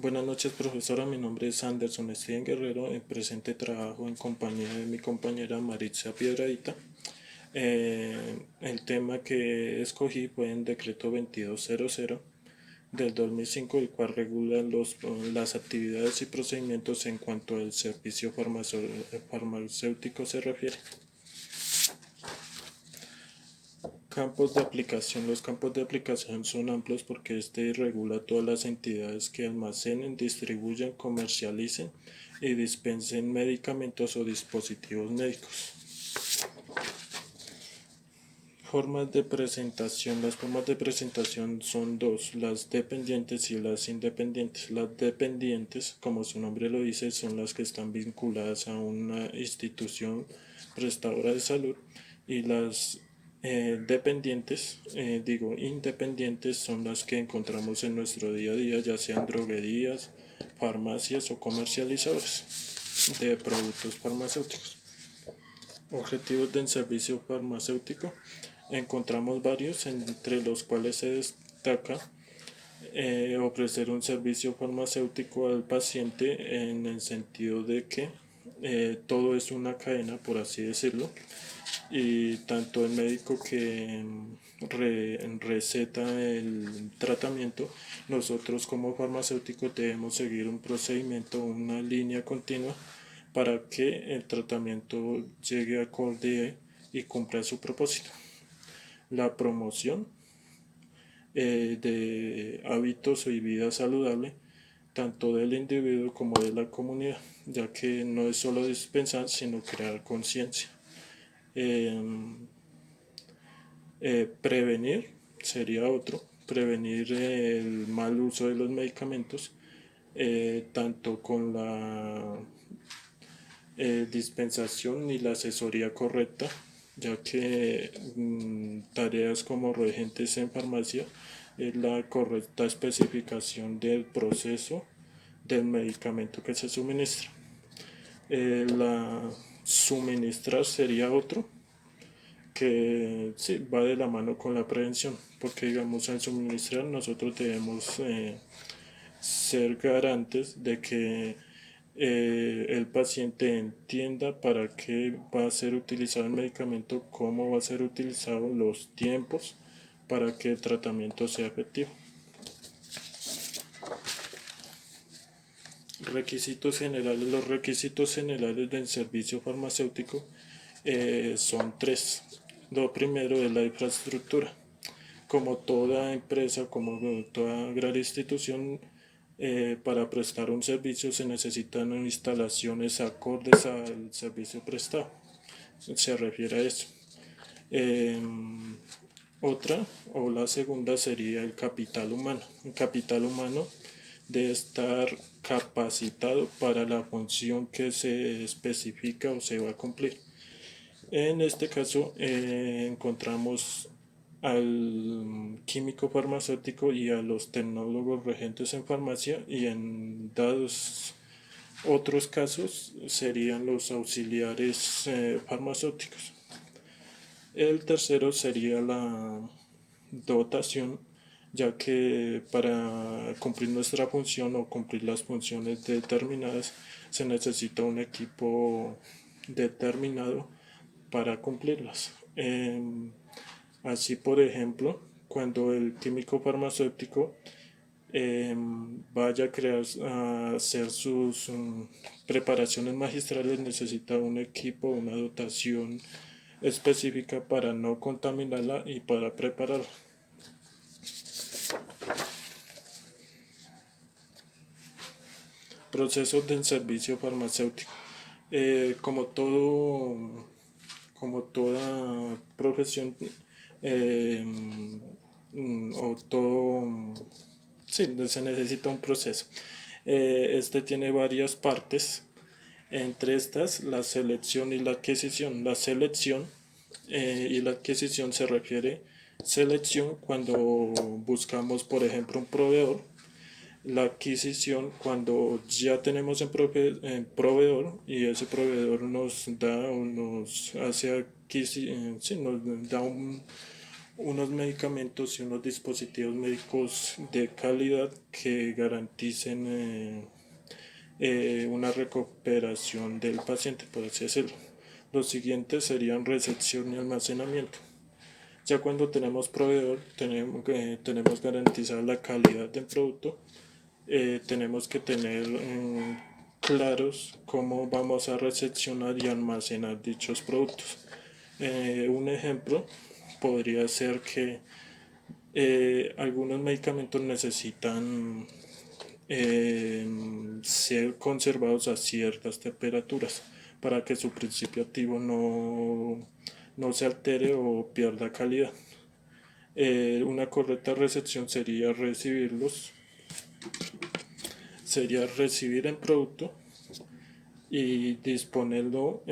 Buenas noches, profesora. Mi nombre es Anderson Steven Guerrero. En presente trabajo en compañía de mi compañera Maritza Piedradita. El tema que escogí fue en decreto 2200 del 2005, el cual regula las actividades y procedimientos en cuanto al servicio farmacéutico se refiere. Campos de aplicación. Los campos de aplicación son amplios porque este regula todas las entidades que almacenen, distribuyan, comercialicen y dispensen medicamentos o dispositivos médicos. Formas de presentación. Las formas de presentación son dos, las dependientes y las independientes. Las dependientes, como su nombre lo dice, son las que están vinculadas a una institución prestadora de salud, y las independientes son las que encontramos en nuestro día a día, ya sean droguerías, farmacias o comercializadores de productos farmacéuticos. Objetivos del servicio farmacéutico. Encontramos varios, entre los cuales se destaca ofrecer un servicio farmacéutico al paciente, en el sentido de que todo es una cadena, por así decirlo, y tanto el médico que receta el tratamiento, nosotros como farmacéuticos debemos seguir un procedimiento, una línea continua, para que el tratamiento llegue acorde y cumpla su propósito. La promoción de hábitos y vida saludable, tanto del individuo como de la comunidad, ya que no es solo dispensar, sino crear conciencia. Eh, Prevenir sería otro, prevenir el mal uso de los medicamentos, tanto con la dispensación y la asesoría correcta, ya que tareas como regentes en farmacia es la correcta especificación del proceso del medicamento que se suministra. La suministrar sería otro, que sí, va de la mano con la prevención, porque digamos al suministrar nosotros debemos ser garantes de que el paciente entienda para qué va a ser utilizado el medicamento, cómo va a ser utilizado, los tiempos para que el tratamiento sea efectivo. Requisitos generales. Los requisitos generales del servicio farmacéutico son tres. Lo primero es la infraestructura. Como toda empresa, como toda gran institución, para prestar un servicio se necesitan instalaciones acordes al servicio prestado. Se refiere a eso. Eh, Otra o la segunda sería el capital humano. El capital humano debe estar capacitado para la función que se especifica o se va a cumplir. En este caso encontramos al químico farmacéutico y a los tecnólogos regentes en farmacia, y en dados otros casos serían los auxiliares farmacéuticos. El tercero sería la dotación, ya que para cumplir nuestra función o cumplir las funciones determinadas se necesita un equipo determinado para cumplirlas. Así, por ejemplo, cuando el químico farmacéutico vaya a a hacer sus preparaciones magistrales, necesita un equipo, una dotación específica para no contaminarla y para prepararla. Procesos del servicio farmacéutico. Eh, como todo, Como toda profesión, eh, o todo, sí, se necesita un proceso. Este tiene varias partes, entre estas la selección y la adquisición. La selección y la adquisición se refiere selección cuando buscamos, por ejemplo, un proveedor. La adquisición cuando ya tenemos en proveedor, y ese proveedor nos da o nos hace sí, nos da unos medicamentos y unos dispositivos médicos de calidad que garanticen una recuperación del paciente, por así decirlo. Los siguientes serían recepción y almacenamiento. Ya cuando tenemos proveedor, tenemos garantizada la calidad del producto, tenemos que tener claros cómo vamos a recepcionar y almacenar dichos productos. Un ejemplo podría ser que algunos medicamentos necesitan ser conservados a ciertas temperaturas para que su principio activo no se altere o pierda calidad. Una correcta recepción sería recibir el producto y disponerlo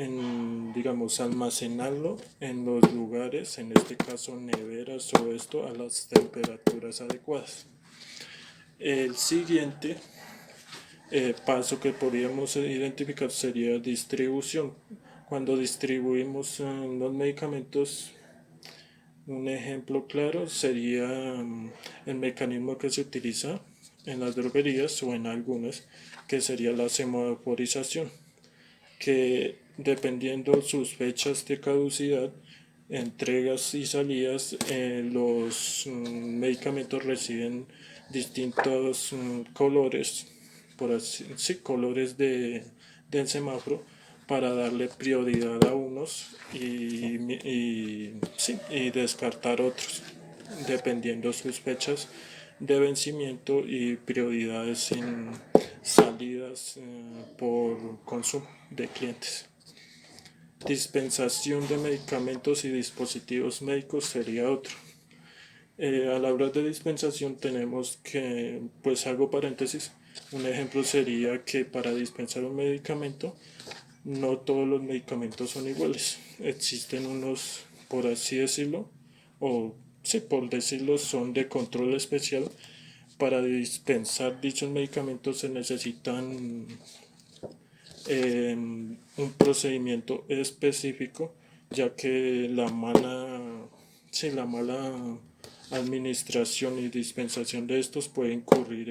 digamos, almacenarlo en los lugares, en este caso neveras o esto, a las temperaturas adecuadas. El siguiente paso que podríamos identificar sería distribución. Cuando distribuimos los medicamentos, un ejemplo claro sería el mecanismo que se utiliza en las droguerías o en algunas, que sería la semaforización, que dependiendo sus fechas de caducidad, entregas y salidas, los medicamentos reciben distintos colores, por así, sí, colores del semáforo para darle prioridad a unos y descartar otros, dependiendo sus fechas de vencimiento y prioridades en salidas por consumo de clientes. Dispensación de medicamentos y dispositivos médicos sería otro. A la hora de dispensación tenemos que, pues hago paréntesis, un ejemplo sería que para dispensar un medicamento, no todos los medicamentos son iguales. Existen unos, por así decirlo, o sí, por decirlo, son de control especial. Para dispensar dichos medicamentos se necesitan un procedimiento específico, ya que la mala administración y dispensación de estos puede incurrir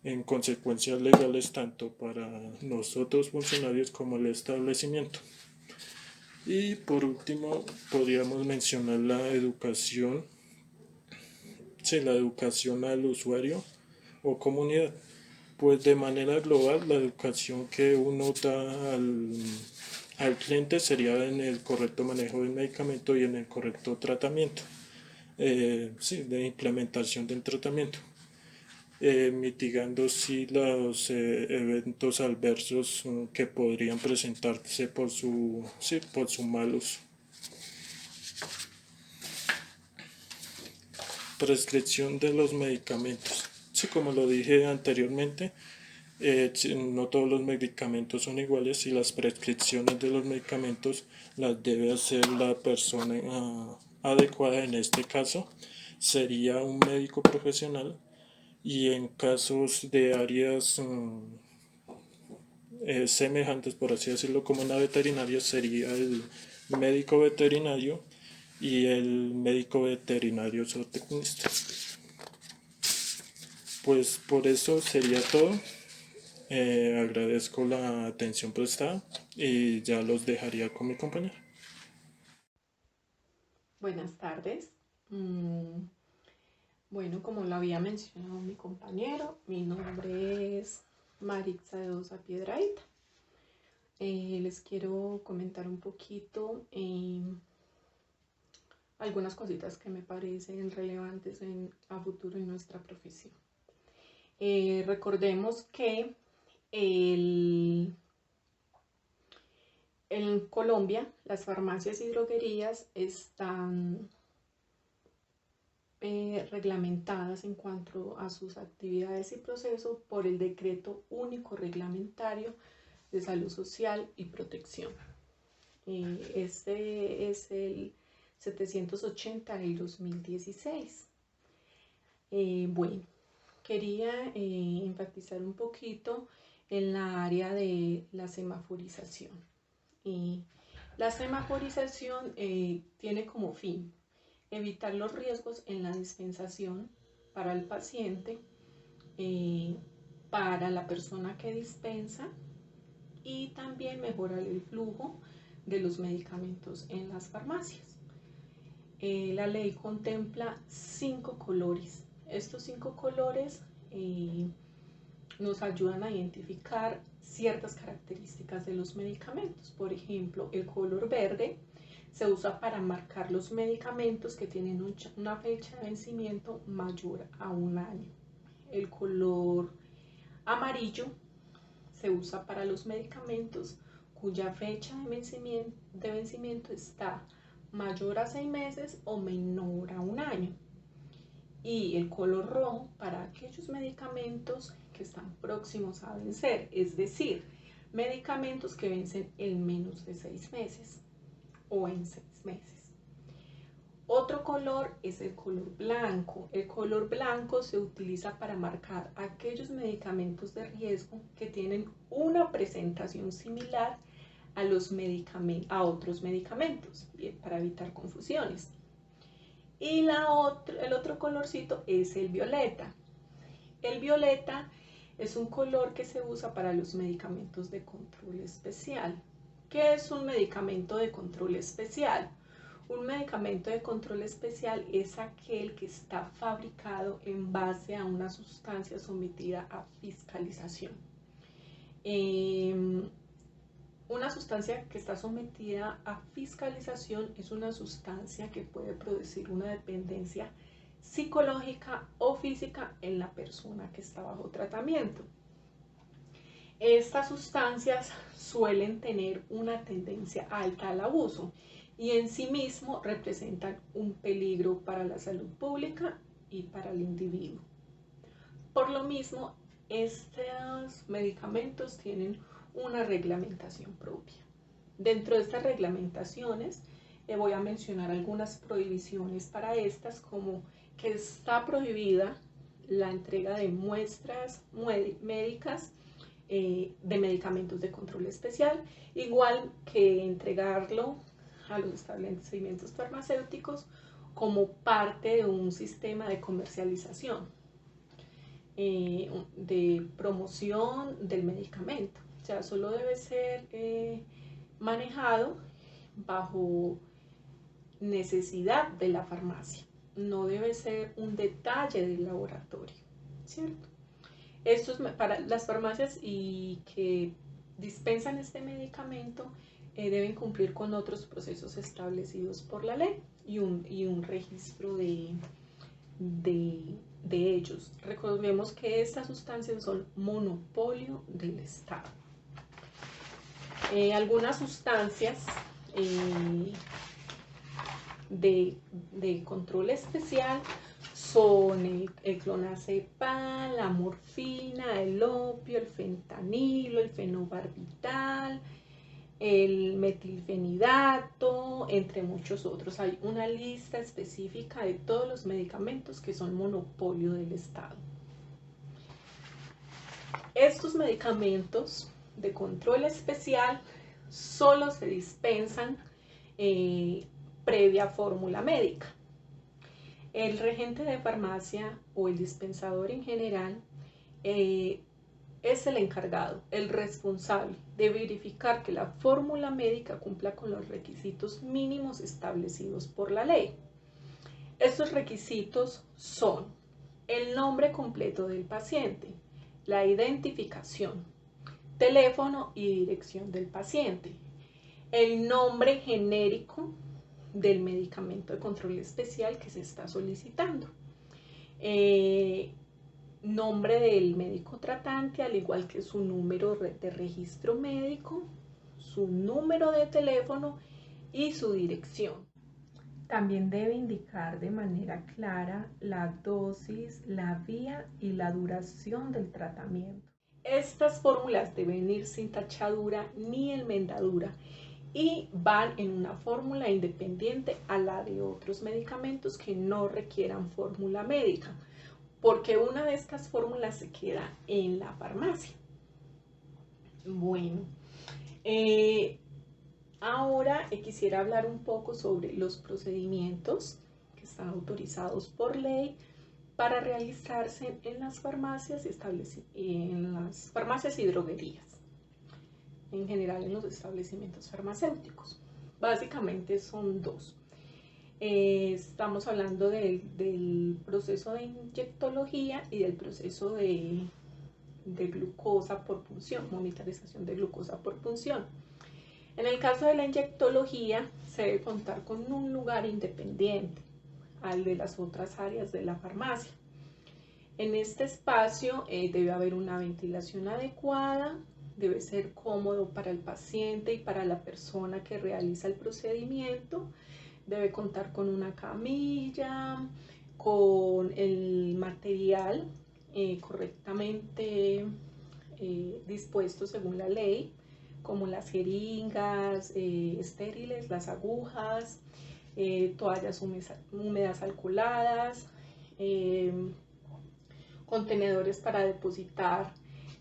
en consecuencias legales tanto para nosotros funcionarios como el establecimiento. Y por último, podríamos mencionar la educación al usuario o comunidad. Pues de manera global, la educación que uno da al cliente sería en el correcto manejo del medicamento y en el correcto tratamiento, sí, de implementación del tratamiento, mitigando sí, los eventos adversos que podrían presentarse por su mal uso. Prescripción de los medicamentos. Sí, como lo dije anteriormente, no todos los medicamentos son iguales y las prescripciones de los medicamentos las debe hacer la persona adecuada. En este caso sería un médico profesional, y en casos de áreas semejantes, por así decirlo, como una veterinaria, sería el médico veterinario y el médico veterinario zootecnista. Pues por eso sería todo. Agradezco la atención prestada y ya los dejaría con mi compañero. Buenas tardes. Bueno, como lo había mencionado mi compañero, mi nombre es Maritza de Osa Piedrahita. Les quiero comentar un poquito algunas cositas que me parecen relevantes a futuro en nuestra profesión. Recordemos que en Colombia las farmacias y droguerías están reglamentadas en cuanto a sus actividades y procesos por el Decreto Único Reglamentario de Salud Social y Protección. Este es el 780 del 2016. Bueno, quería enfatizar un poquito en la área de la semaforización. La semaforización tiene como fin evitar los riesgos en la dispensación para el paciente, para la persona que dispensa, y también mejorar el flujo de los medicamentos en las farmacias. La ley contempla 5 colores. Estos 5 colores nos ayudan a identificar ciertas características de los medicamentos. Por ejemplo, el color verde se usa para marcar los medicamentos que tienen una fecha de vencimiento mayor a 1 año. El color amarillo se usa para los medicamentos cuya fecha de vencimiento está mayor a 6 meses o menor a 1 año. Y el color rojo para aquellos medicamentos que están próximos a vencer, es decir, medicamentos que vencen en menos de 6 meses o en 6 meses. Otro color es el color blanco. El color blanco se utiliza para marcar aquellos medicamentos de riesgo que tienen una presentación similar a otros medicamentos, para evitar confusiones. Y el otro colorcito es el violeta. El violeta es un color que se usa para los medicamentos de control especial. ¿Qué es un medicamento de control especial? Un medicamento de control especial es aquel que está fabricado en base a una sustancia sometida a fiscalización. Una sustancia que está sometida a fiscalización es una sustancia que puede producir una dependencia psicológica o física en la persona que está bajo tratamiento. Estas sustancias suelen tener una tendencia alta al abuso y en sí mismo representan un peligro para la salud pública y para el individuo. Por lo mismo, estos medicamentos tienen una reglamentación propia. Dentro de estas reglamentaciones voy a mencionar algunas prohibiciones para estas, como que está prohibida la entrega de muestras médicas de medicamentos de control especial, igual que entregarlo a los establecimientos farmacéuticos como parte de un sistema de comercialización, de promoción del medicamento. O sea, solo debe ser manejado bajo necesidad de la farmacia, no debe ser un detalle del laboratorio, ¿cierto? Esto es para las farmacias y que dispensan este medicamento deben cumplir con otros procesos establecidos por la ley y un registro de ellos. Recordemos que estas sustancias son monopolio del Estado. Algunas sustancias de control especial son el clonazepam, la morfina, el opio, el fentanilo, el fenobarbital, el metilfenidato, entre muchos otros. Hay una lista específica de todos los medicamentos que son monopolio del Estado. Estos medicamentos de control especial solo se dispensan previa fórmula médica. El regente de farmacia o el dispensador en general es el encargado, el responsable de verificar que la fórmula médica cumpla con los requisitos mínimos establecidos por la ley. Estos requisitos son el nombre completo del paciente, la identificación, teléfono y dirección del paciente, el nombre genérico del medicamento de control especial que se está solicitando, nombre del médico tratante, al igual que su número de registro médico, su número de teléfono y su dirección. También debe indicar de manera clara la dosis, la vía y la duración del tratamiento. Estas fórmulas deben ir sin tachadura ni enmendadura y van en una fórmula independiente a la de otros medicamentos que no requieran fórmula médica, porque una de estas fórmulas se queda en la farmacia. Bueno, ahora quisiera hablar un poco sobre los procedimientos que están autorizados por ley para realizarse en las farmacias y droguerías, en general en los establecimientos farmacéuticos. Básicamente son dos. Estamos hablando del proceso de inyectología y del proceso de glucosa por punción, monitorización de glucosa por punción. En el caso de la inyectología, se debe contar con un lugar independiente al de las otras áreas de la farmacia. En este espacio debe haber una ventilación adecuada, debe ser cómodo para el paciente y para la persona que realiza el procedimiento, debe contar con una camilla, con el material correctamente dispuesto según la ley, como las jeringas estériles, las agujas, toallas húmedas alcoholadas, contenedores para depositar,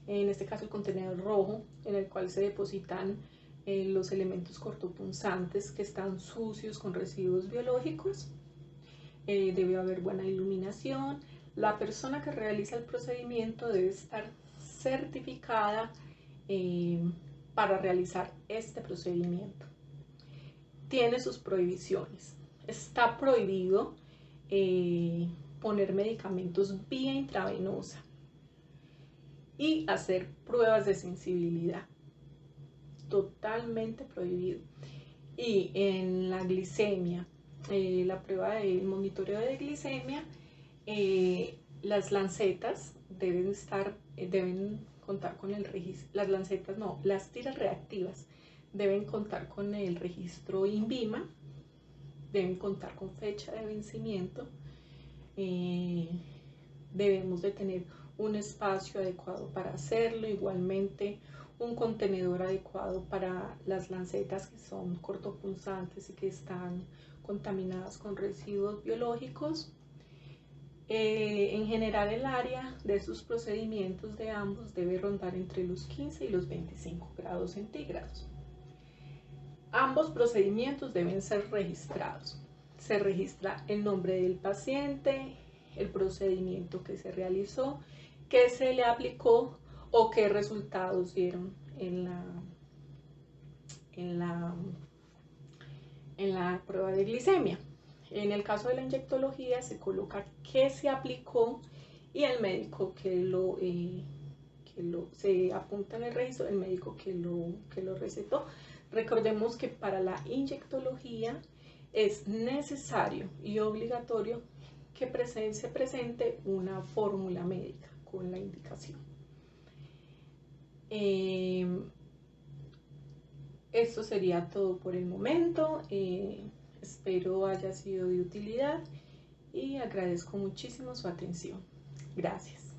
en este caso el contenedor rojo, en el cual se depositan los elementos cortopunzantes que están sucios con residuos biológicos. Debe haber buena iluminación. La persona que realiza el procedimiento debe estar certificada para realizar este procedimiento. Tiene sus prohibiciones. Está prohibido poner medicamentos vía intravenosa y hacer pruebas de sensibilidad. Totalmente prohibido. Y en la glicemia, la prueba del monitoreo de glicemia, las lancetas deben contar con el registro, las tiras reactivas deben contar con el registro INVIMA, deben contar con fecha de vencimiento, debemos de tener un espacio adecuado para hacerlo, igualmente un contenedor adecuado para las lancetas que son cortopunzantes y que están contaminadas con residuos biológicos. En general, el área de sus procedimientos de ambos debe rondar entre los 15 y los 25 grados centígrados. Ambos procedimientos deben ser registrados. Se registra el nombre del paciente, el procedimiento que se realizó, qué se le aplicó o qué resultados dieron en la prueba de glicemia. En el caso de la inyectología se coloca qué se aplicó y el médico se apunta en el registro, el médico que lo recetó. Recordemos que para la inyectología es necesario y obligatorio que se presente una fórmula médica con la indicación. Esto sería todo por el momento. Espero haya sido de utilidad y agradezco muchísimo su atención. Gracias.